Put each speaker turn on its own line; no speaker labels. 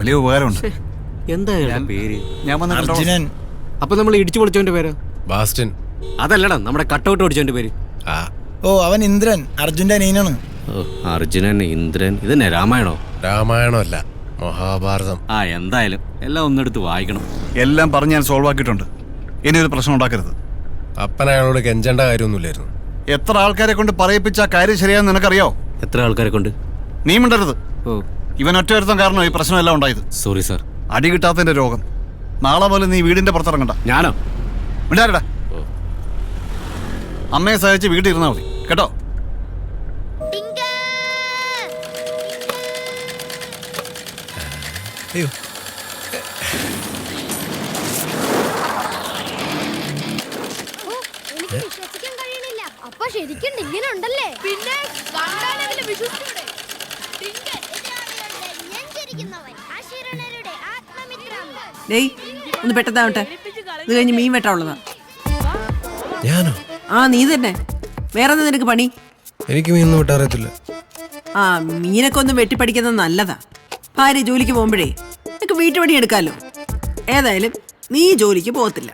വലിയ ഉപകാരമുണ്ട്.
എന്താ പേര്?
ഞാൻ വന്ന്
അർജുനൻ.
അപ്പൊ നമ്മൾ ഇടിച്ചു പൊളിച്ചവന്റെ പേര്?
ബാസ്റ്റിൻ.
അതല്ലടാ നമ്മുടെ കട്ടൗട്ട് ഓടിച്ചവന്റെ പേര്.
ഓ അവൻ ഇന്ദ്രൻ, അർജുന്റെ അനിയനാണ്.
അർജുനൻ, ഇന്ദ്രൻ, ഇതന്നെ രാമായണോ?
രാമായണമല്ല, മഹാഭാരതം.
എന്തായാലും എല്ലാം ഒന്നെടുത്ത് വായിക്കണം.
എല്ലാം പറഞ്ഞ് ഞാൻ സോൾവ് ആക്കിയിട്ടുണ്ട്. ഇനി ഒരു പ്രശ്നം ഉണ്ടാക്കരുത്.
അപ്പൻ അയാളോട് കെഞ്ചേണ്ട കാര്യമൊന്നുമില്ലായിരുന്നു.
എത്ര ആൾക്കാരെ കൊണ്ട് പറയിപ്പിച്ച കാര്യം ശരിയാന്ന് നിനക്കറിയോ?
എത്ര ആൾക്കാരെ കൊണ്ട്?
നീ മിണ്ടരുത്. ഇവൻ ഒറ്റ ഒരുത്തം കാരണം ഈ പ്രശ്നമെല്ലാം ഉണ്ടായത്.
Sorry sir.
അടി കിട്ടാത്തതിന്റെ രോഗം. നാളെ പോലെ നീ വീടിന്റെ പുറത്തിറങ്ങണ്ട.
ഞാനോ?
മിണ്ടാരടാ. അമ്മയെ സഹായിച്ച് വീട്ടിൽ ഇരുന്നാ മതി കേട്ടോ.
അയ്യോ
വിശ്വസിക്കാൻ കഴിയണില്ല. അപ്പൊ ശരിക്കും ഡിങ്കിന് ഉണ്ടല്ലേ? പിന്നെ
ഒന്ന് പെട്ടെന്നാവട്ടെ. ഇത് കഴിഞ്ഞ് മീൻ വെട്ടാനുള്ളതാ.
ഞാനോ?
നീ തന്നെ. വേറെ എന്താ നിനക്ക് പണി?
എനിക്ക് മീനൊന്നും വിട്ടറിയത്തില്ല.
മീനൊക്കെ ഒന്ന് വെട്ടിപ്പടിക്കുന്നത് നല്ലതാ. ഭാര്യ ജോലിക്ക് പോകുമ്പോഴേ നിനക്ക് വീട്ടുപണി എടുക്കാലോ. ഏതായാലും നീ ജോലിക്ക് പോകത്തില്ല.